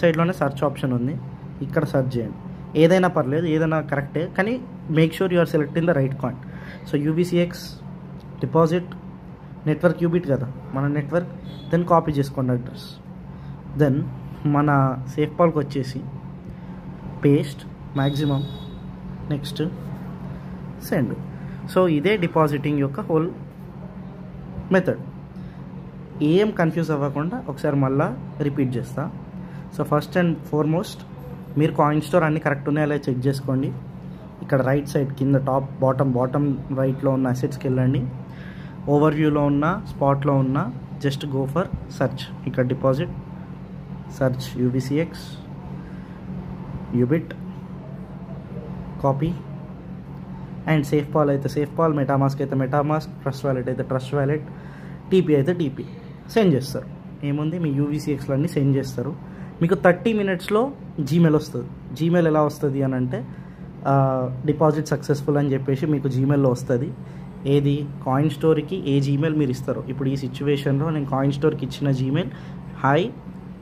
సైడ్లోనే search option ఉంది, ఇక్కడ search చేయండి. ఏదైనా పర్లేదు, ఏదైనా కరెక్టే, కానీ make sure you are selecting the right coin. So UBCX deposit network UBit కదా మన నెట్వర్క్, దెన్ కాపీ చేసుకోండి అడ్రస్. దెన్ మన సేఫ్ పాల్కి వచ్చేసి paste maximum, next send. So ఇదే డిపాజిటింగ్ యొక్క హోల్ మెథడ్. ఏం కన్ఫ్యూజ్ అవ్వకుండా ఒకసారి మళ్ళీ రిపీట్ చేస్తా. సో ఫస్ట్ అండ్ ఫార్మోస్ట్ మీరు కాయిన్ స్టోర్ అన్నీ కరెక్ట్ ఉన్నాయో అలా చెక్ చేసుకోండి. ఇక్కడ రైట్ సైడ్ కింద టాప్ బాటమ్ రైట్లో ఉన్న అసెట్స్కి వెళ్ళండి. ఓవర్వ్యూలో ఉన్న స్పాట్లో ఉన్న జస్ట్ గో ఫర్ సర్చ్. ఇక్కడ deposit, search UBCX, UBit, copy. And safe pal అయితే సేఫ్ పాల్, మెటామాస్క్ అయితే మెటామాస్క్, ట్రస్ట్ వ్యాలెట్ అయితే ట్రస్ట్ వ్యాలెట్, టీపీ అయితే టీపీ సెండ్ చేస్తారు. ఏముంది, మీ యూబీసీఎక్స్లో అన్నీ సెండ్ చేస్తారు. మీకు 30 minutesలో జీమెయిల్ వస్తుంది. జీమెయిల్ ఎలా వస్తుంది అని అంటే డిపాజిట్ సక్సెస్ఫుల్ అని చెప్పేసి మీకు జీమెయిల్లో వస్తుంది. ఏది, కాయిన్ స్టోర్కి ఏ జీమెయిల్ మీరు ఇస్తారో. ఇప్పుడు ఈ సిచ్యువేషన్లో నేను కాయిన్ స్టోర్కి ఇచ్చిన జీమెయిల్ హాయ్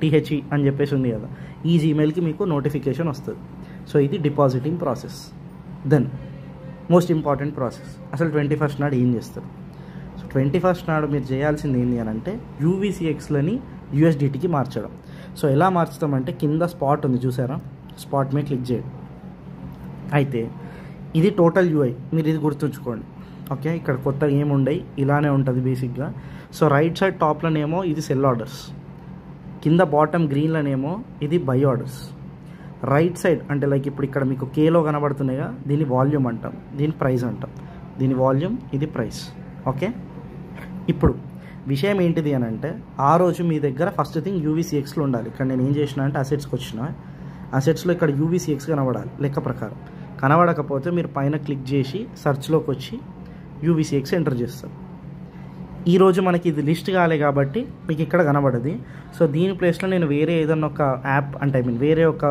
టీహెచ్ఈ అని చెప్పేసి ఉంది కదా, ఈ జీమెయిల్కి మీకు నోటిఫికేషన్ వస్తుంది. సో ఇది depositing process. Then most important process, అసలు 21st నాడు ఏం చేస్తారు. సో 21st నాడు మీరు చేయాల్సింది ఏంటి అని అంటే యూబీసీఎక్స్లని యూఎస్డిటీకి మార్చడం. సో ఎలా మార్చుతామంటే కింద స్పాట్ ఉంది చూసారా, స్పాట్ మీద క్లిక్ చేయండి. అయితే ఇది టోటల్ యూఐ, మీరు ఇది గుర్తుంచుకోండి. ఓకే, ఇక్కడ కొత్తగా ఏముండయి, ఇలానే ఉంటుంది బేసిక్గా. సో రైట్ సైడ్ టాప్లోనేమో ఇది సెల్ ఆర్డర్స్, కింద బాటమ్ గ్రీన్లోనేమో ఇది బై ఆర్డర్స్. రైట్ సైడ్ అంటే లైక్ ఇప్పుడు ఇక్కడ మీకు కేలో కనబడుతున్నాయిగా, దీని వాల్యూమ్ అంటాం, దీని ప్రైస్ అంటాం. దీని వాల్యూమ్, ఇది ప్రైస్. ఓకే, ఇప్పుడు విషయం ఏంటిది అని అంటే ఆ రోజు మీ దగ్గర ఫస్ట్ థింగ్ యూబీసీఎక్స్లో ఉండాలి. ఇక్కడ నేను ఏం చేసిన అంటే అసెట్స్కి వచ్చిన, అసెట్స్లో ఇక్కడ యూబీసీఎక్స్ కనబడాలి. లెక్క ప్రకారం కనబడకపోతే మీరు పైన క్లిక్ చేసి సర్చ్లోకి వచ్చి యూబీసీఎక్స్ ఎంటర్ చేస్తారు. ఈరోజు మనకి ఇది లిస్ట్ కాలే కాబట్టి మీకు ఇక్కడ కనబడది. సో దీని ప్లేస్లో నేను వేరే ఏదన్నా ఒక యాప్ అంటే వేరే ఒక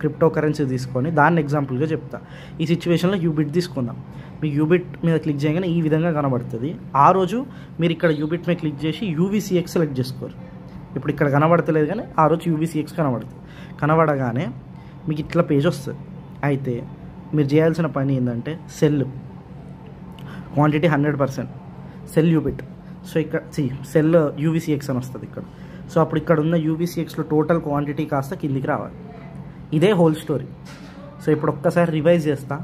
క్రిప్టో కరెన్సీ తీసుకొని దాన్ని ఎగ్జాంపుల్గా చెప్తా. ఈ సిచ్యువేషన్లో యూబిట్ తీసుకుందాం. మీకు యూబిట్ మీద క్లిక్ చేయగానే ఈ విధంగా కనబడుతుంది. ఆ రోజు మీరు ఇక్కడ యూబిట్ మీద క్లిక్ చేసి యూబీసీఎక్స్ సెలెక్ట్ చేసుకోరు. ఇప్పుడు ఇక్కడ కనబడతలేదు కానీ ఆ రోజు యూబీసీఎక్స్ కనబడుతుంది. కనబడగానే మీకు ఇట్లా పేజ్ వస్తుంది. అయితే మీరు చేయాల్సిన పని ఏంటంటే cell quantity 100%, cell Ubit. So ఇక్కడ సెల్ యూబీసీఎక్స్ అని వస్తుంది ఇక్కడ. సో అప్పుడు ఇక్కడ ఉన్న యూబీసీఎక్స్లో టోటల్ క్వాంటిటీ కాస్త కిందికి రావాలి. ఇదే హోల్ స్టోరీ. సో ఇప్పుడు ఒక్కసారి రివైజ్ చేస్తా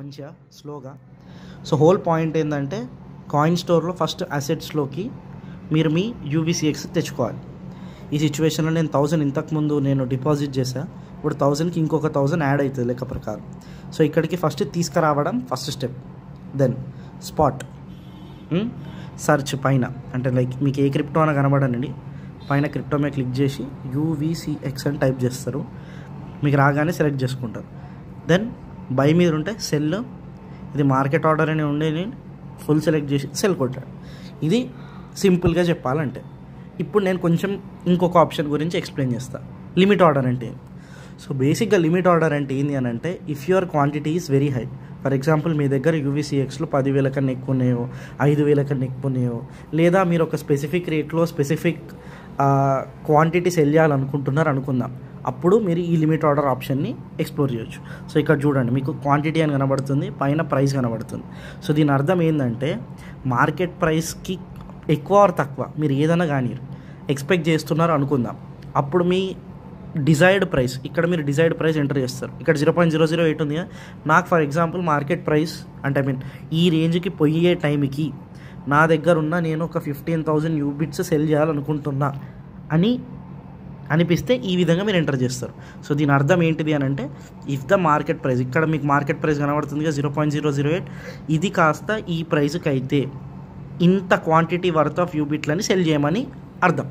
మంచిగా స్లోగా. సో హోల్ పాయింట్ ఏంటంటే కాయిన్ స్టోర్లో ఫస్ట్ అసెట్స్లోకి మీరు మీ యూబీసీఎక్స్ తెచ్చుకోవాలి. ఈ సిచ్యువేషన్లో నేను 1000 ఇంతకుముందు నేను డిపాజిట్ చేశా, ఇప్పుడు 1000కి ఇంకొక 1000 యాడ్ అవుతుంది లెక్క ప్రకారం. సో ఇక్కడికి ఫస్ట్ తీసుకురావడం first step. Then spot, search పైన అంటే లైక్ మీకు ఏ క్రిప్టో అని కనబడనండి, పైన క్రిప్టో మీద క్లిక్ చేసి యూబీసీఎక్స్ అని టైప్ చేస్తారు. మీకు రాగానే సెలెక్ట్ చేసుకుంటారు. దెన్ బై మీద ఉంటే సెల్, ఇది మార్కెట్ ఆర్డర్ అని ఉండే నేను ఫుల్ సెలెక్ట్ చేసి సెల్ కొట్టాను. ఇది సింపుల్గా చెప్పాలంటే. ఇప్పుడు నేను కొంచెం ఇంకొక ఆప్షన్ గురించి ఎక్స్ప్లెయిన్ చేస్తాను. లిమిట్ ఆర్డర్ అంటే సో బేసిక్గా లిమిట్ ఆర్డర్ అంటే ఏంటి అని అంటే if your quantity is very high. For example మీ దగ్గర యూబీసీఎక్స్లో 10,000 కన్నా ఎక్కువ ఉన్నాయో, 5,000 కన్నా ఎక్కువ ఉన్నాయో, లేదా మీరు ఒక స్పెసిఫిక్ రేట్లో స్పెసిఫిక్ క్వాంటిటీ సెల్ చేయాలనుకుంటున్నారు అనుకుందాం. అప్పుడు మీరు ఈ లిమిట్ ఆర్డర్ ఆప్షన్ని ఎక్స్ప్లోర్ చేయొచ్చు. సో ఇక్కడ చూడండి మీకు క్వాంటిటీ అని కనబడుతుంది, పైన ప్రైస్ కనబడుతుంది. సో దీని అర్థం ఏంటంటే మార్కెట్ ప్రైస్కి ఎక్కువ ఆర్ తక్కువ మీరు ఏదైనా కానీ ఎక్స్పెక్ట్ చేస్తున్నారు అనుకుందాం. అప్పుడు మీ డిజైర్డ్ ప్రైస్, ఇక్కడ మీరు డిజైర్డ్ ప్రైస్ ఎంటర్ చేస్తారు. ఇక్కడ 0.008 ఉంది. నాకు ఫర్ ఎగ్జాంపుల్ మార్కెట్ ప్రైస్ అంటే ఈ రేంజ్కి పోయే టైంకి నా దగ్గర ఉన్న నేను ఒక 15,000 యూబిట్స్ సెల్ చేయాలనుకుంటున్నా అని అనిపిస్తే ఈ విధంగా మీరు ఎంటర్ చేస్తారు. సో దీని అర్థం ఏంటిది అని అంటే ఇఫ్ ద మార్కెట్ ప్రైస్, ఇక్కడ మీకు మార్కెట్ ప్రైస్ కనబడుతుందిగా 0.008, ఇది కాస్త ఈ ప్రైస్కి అయితే ఇంత క్వాంటిటీ వర్త్ ఆఫ్ యూబిట్లని సెల్ చేయమని అర్థం.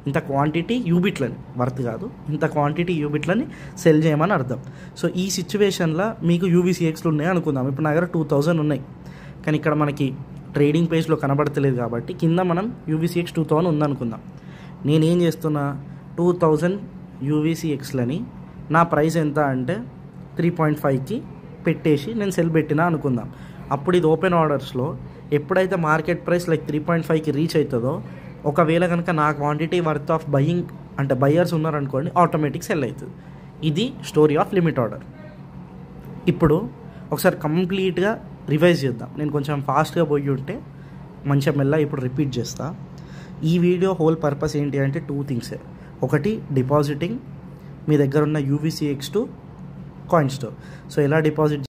ఇంత క్వాంటిటీ యూబిట్లని వర్త్ కాదు, ఇంత క్వాంటిటీ యూబిట్లని సెల్ చేయమని అర్థం. సో ఈ సిచ్యువేషన్లో మీకు యూబీసీఎక్స్లు ఉన్నాయి అనుకుందాం. ఇప్పుడు నా దగ్గర 2000 ఉన్నాయి, కానీ ఇక్కడ మనకి ట్రేడింగ్ పేజ్లో కనబడతలేదు కాబట్టి కింద మనం యూబీసీఎక్స్ 2000 ఉందనుకుందాం. నేనేం చేస్తున్నా 2000 యూబీసీఎక్స్లని నా ప్రైస్ ఎంత అంటే 3.5కి పెట్టేసి నేను సెల్ పెట్టినా అనుకుందాం. అప్పుడు ఇది ఓపెన్ ఆర్డర్స్లో ఎప్పుడైతే మార్కెట్ ప్రైస్ లైక్ 3.5కి రీచ్ అవుతుందో, ఒకవేళ కనుక నా క్వాంటిటీ వర్త్ ఆఫ్ బయింగ్ అంటే బయ్యర్స్ ఉన్నారనుకోండి ఆటోమేటిక్ సెల్ అవుతుంది. ఇది స్టోరీ ఆఫ్ లిమిట్ ఆర్డర్. ఇప్పుడు ఒకసారి కంప్లీట్గా రివైజ్ చేద్దాం. నేను కొంచెం ఫాస్ట్గా పోయి ఉంటే మంచిగా మెల్ల ఇప్పుడు రిపీట్ చేస్తా. ఈ వీడియో హోల్ పర్పస్ ఏంటి అంటే 2 థింగ్సే. ఒకటి డిపాజిటింగ్ మీ దగ్గర ఉన్న UVCX to coin store. So ఎలా డిపాజిట్